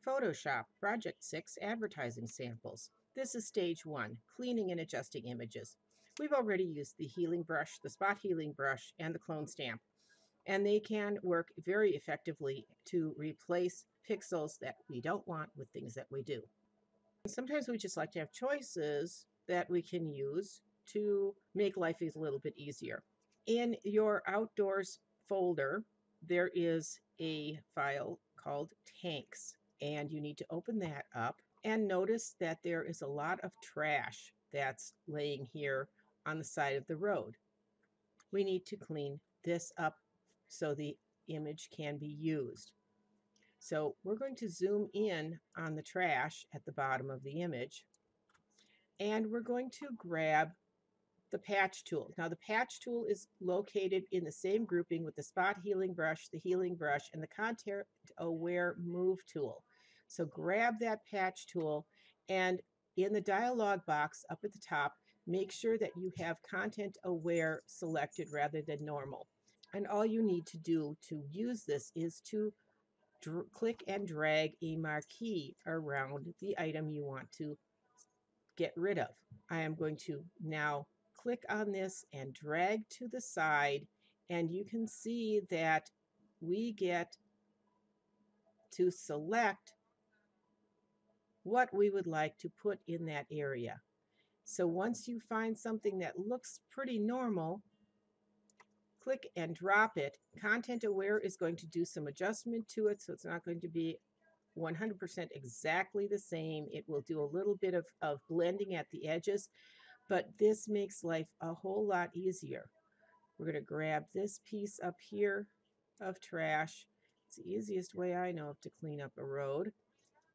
Photoshop Project 6 Advertising Samples. This is stage 1, cleaning and adjusting images. We've already used the healing brush, the spot healing brush, and the clone stamp, and they can work very effectively to replace pixels that we don't want with things that we do. Sometimes we just like to have choices that we can use to make life a little bit easier. In your outdoors folder, there is a file called tanks, and you need to open that up and notice that there is a lot of trash that's laying here on the side of the road. We need to clean this up so the image can be used. So we're going to zoom in on the trash at the bottom of the image, and we're going to grab the patch tool. Now the patch tool is located in the same grouping with the spot healing brush, the healing brush, and the content aware move tool. So grab that patch tool, and in the dialog box up at the top, make sure that you have content aware selected rather than normal. And all you need to do to use this is to click and drag a marquee around the item you want to get rid of. I am going to now click on this and drag to the side, and you can see that we get to select what we would like to put in that area. So once you find something that looks pretty normal, click and drop it. Content Aware is going to do some adjustment to it, so it's not going to be 100% exactly the same. It will do a little bit of blending at the edges, but this makes life a whole lot easier. We're going to grab this piece up here of trash. It's the easiest way I know of to clean up a road.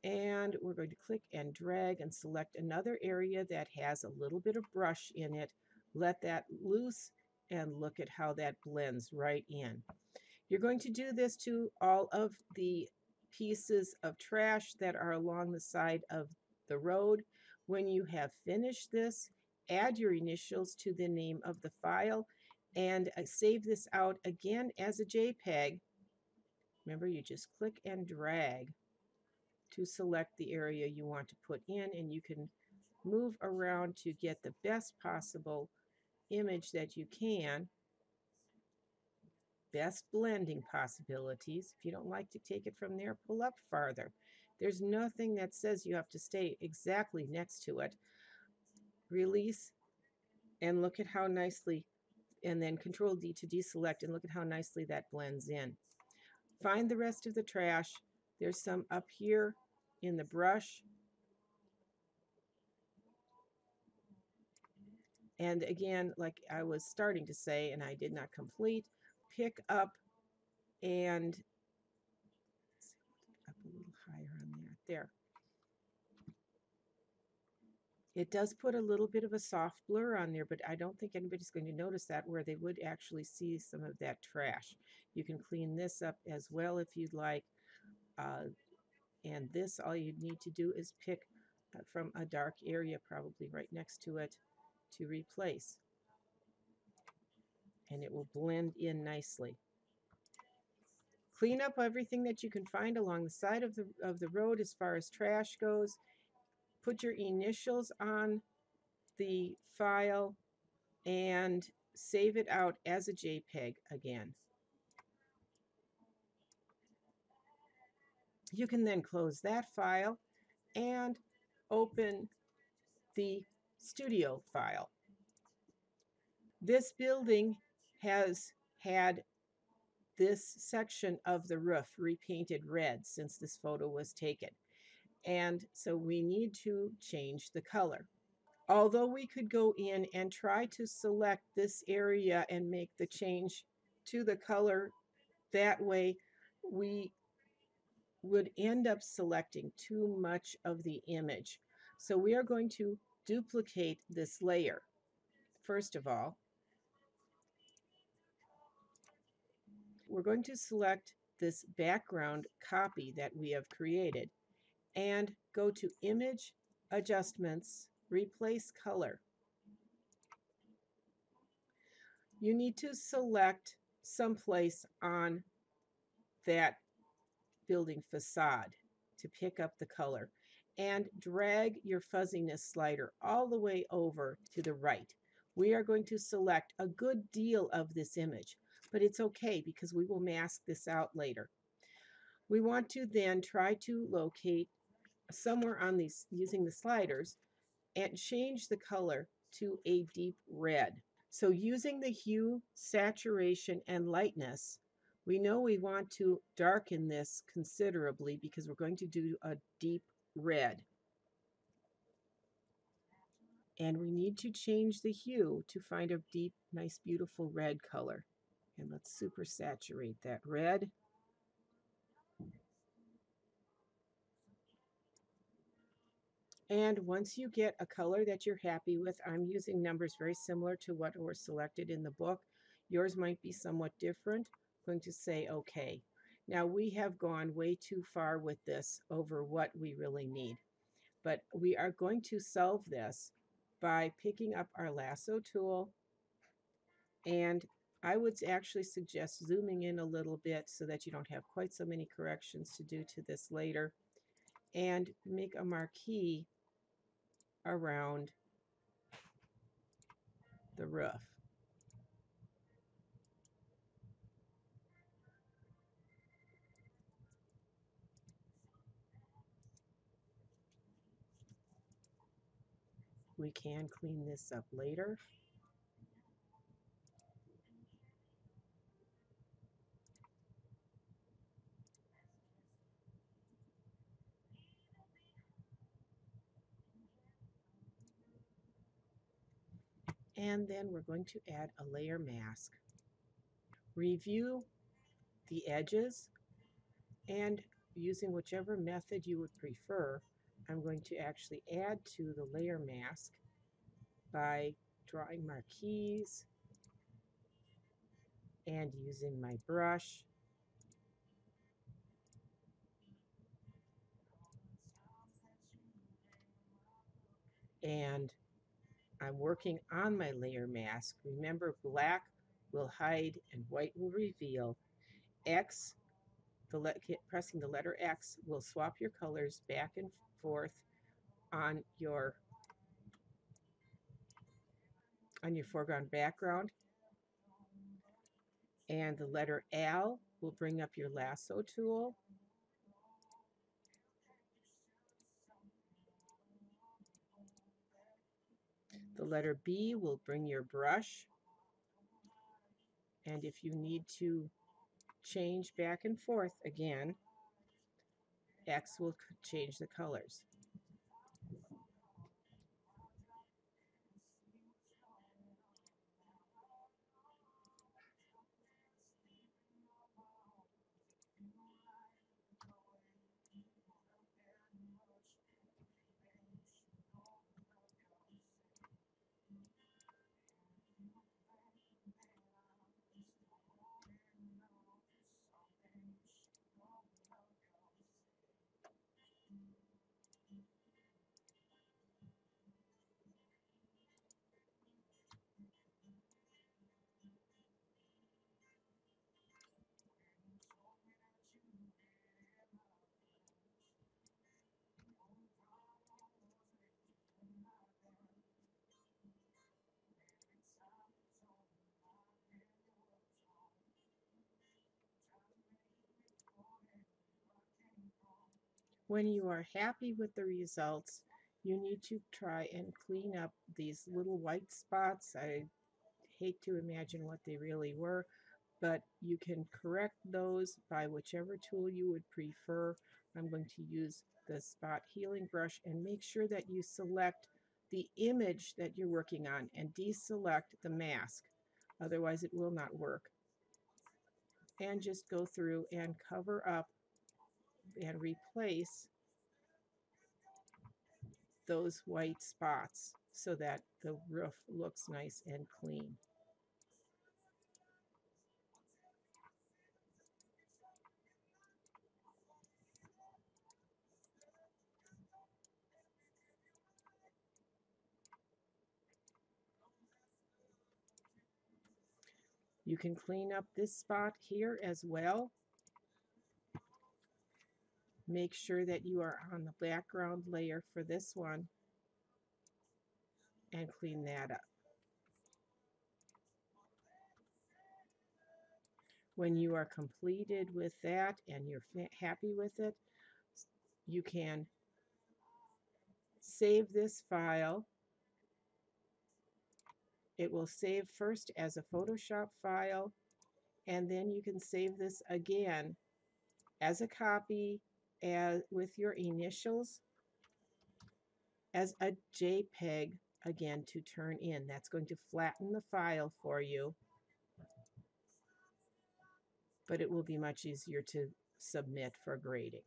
And we're going to click and drag and select another area that has a little bit of brush in it. Let that loose and look at how that blends right in. You're going to do this to all of the pieces of trash that are along the side of the road. When you have finished this, add your initials to the name of the file and save this out again as a JPEG. Remember, you just click and drag to select the area you want to put in, and you can move around to get the best possible image that you can. Best blending possibilities. If you don't like to take it from there, pull up farther. There's nothing that says you have to stay exactly next to it. Release and look at how nicely, and then Control D to deselect, and look at how nicely that blends in. Find the rest of the trash. There's some up here in the brush. And again, like I was starting to say, and I did not complete, pick up and up a little higher on there. There. It does put a little bit of a soft blur on there, but I don't think anybody's going to notice that, where they would actually see some of that trash. You can clean this up as well if you'd like. And this, all you need to do is pick from a dark area, probably right next to it, to replace. And it will blend in nicely. Clean up everything that you can find along the side of the road as far as trash goes. Put your initials on the file and save it out as a JPEG again. You can then close that file and open the studio file. This building has had this section of the roof repainted red since this photo was taken, and so we need to change the color. Although we could go in and try to select this area and make the change to the color that way, we would end up selecting too much of the image. So we are going to duplicate this layer. First of all, we're going to select this background copy that we have created and go to Image, Adjustments, Replace Color. You need to select someplace on that building facade to pick up the color. And drag your fuzziness slider all the way over to the right. We are going to select a good deal of this image, but it's okay because we will mask this out later. We want to then try to locate somewhere on these, using the sliders, and change the color to a deep red. So using the hue, saturation, and lightness, we know we want to darken this considerably because we're going to do a deep red. And we need to change the hue to find a deep, nice, beautiful red color. And let's super saturate that red. And once you get a color that you're happy with, I'm using numbers very similar to what were selected in the book. Yours might be somewhat different. I'm going to say okay. Now we have gone way too far with this over what we really need. But we are going to solve this by picking up our lasso tool, and I would actually suggest zooming in a little bit so that you don't have quite so many corrections to do to this later, and make a marquee around the roof. We can clean this up later. And then we're going to add a layer mask. Review the edges, and using whichever method you would prefer, I'm going to actually add to the layer mask by drawing marquees and using my brush. And I'm working on my layer mask. Remember, black will hide and white will reveal. X, pressing the letter X will swap your colors back and forth on your foreground background. And the letter L will bring up your lasso tool. The letter B will bring your brush. And if you need to change back and forth again, X will change the colors. When you are happy with the results, you need to try and clean up these little white spots. I hate to imagine what they really were, but you can correct those by whichever tool you would prefer. I'm going to use the spot healing brush, and make sure that you select the image that you're working on and deselect the mask. Otherwise, it will not work. And just go through and cover up and replace those white spots so that the roof looks nice and clean. You can clean up this spot here as well. Make sure that you are on the background layer for this one and clean that up. When you are completed with that and you're happy with it, you can save this file. It will save first as a Photoshop file, and then you can save this again as a copy with your initials as a JPEG again to turn in. That's going to flatten the file for you, but it will be much easier to submit for grading.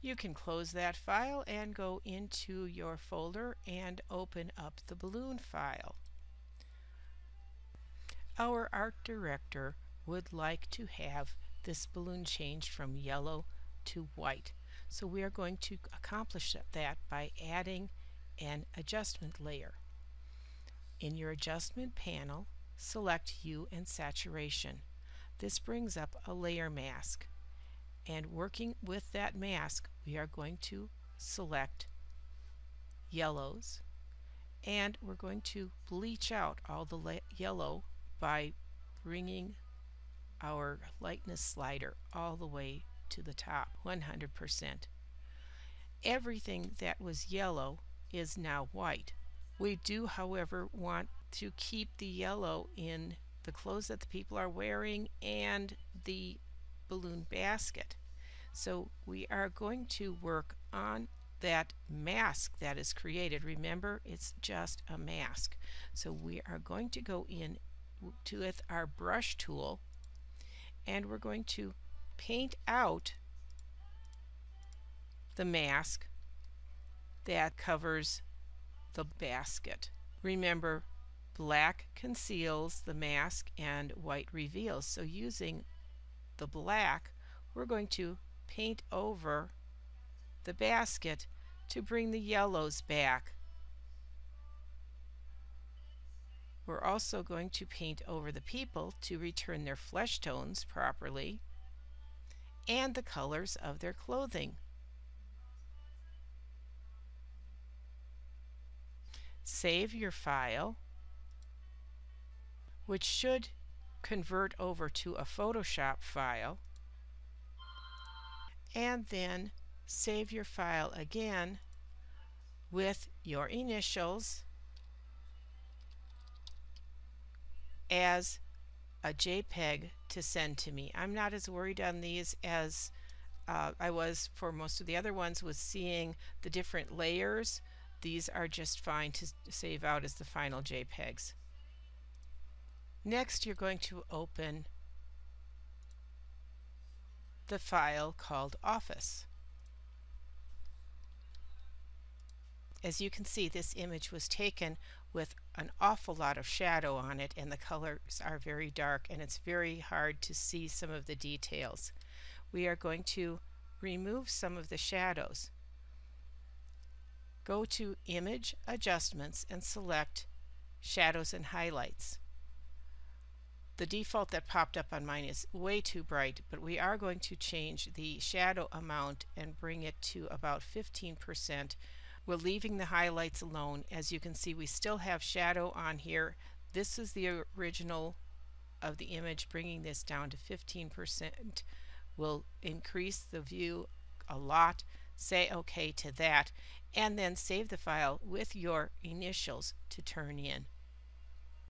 You can close that file and go into your folder and open up the balloon file. Our art director would like to have this balloon changed from yellow to white. So we are going to accomplish that by adding an adjustment layer. In your adjustment panel, select Hue and Saturation. This brings up a layer mask. And working with that mask, we are going to select yellows, and we're going to bleach out all the yellow by bringing our lightness slider all the way to the top, 100%. Everything that was yellow is now white. We do, however, want to keep the yellow in the clothes that the people are wearing and the balloon basket. So we are going to work on that mask that is created. Remember, it's just a mask. So we are going to go in with our brush tool, and we're going to paint out the mask that covers the basket. Remember, black conceals the mask and white reveals. So using the black, we're going to paint over the basket to bring the yellows back. We're also going to paint over the people to return their flesh tones properly and the colors of their clothing. Save your file, which should convert over to a Photoshop file, and then save your file again with your initials as a JPEG to send to me. I'm not as worried on these as I was for most of the other ones, with seeing the different layers. These are just fine to save out as the final JPEGs. Next, you're going to open the file called Office. As you can see, this image was taken with an awful lot of shadow on it, and the colors are very dark, and it's very hard to see some of the details. We are going to remove some of the shadows. Go to Image Adjustments and select Shadows and Highlights. The default that popped up on mine is way too bright, but we are going to change the shadow amount and bring it to about 15%. We're leaving the highlights alone. As you can see, we still have shadow on here. This is the original of the image. Bringing this down to 15% will increase the view a lot. Say OK to that, and then save the file with your initials to turn in.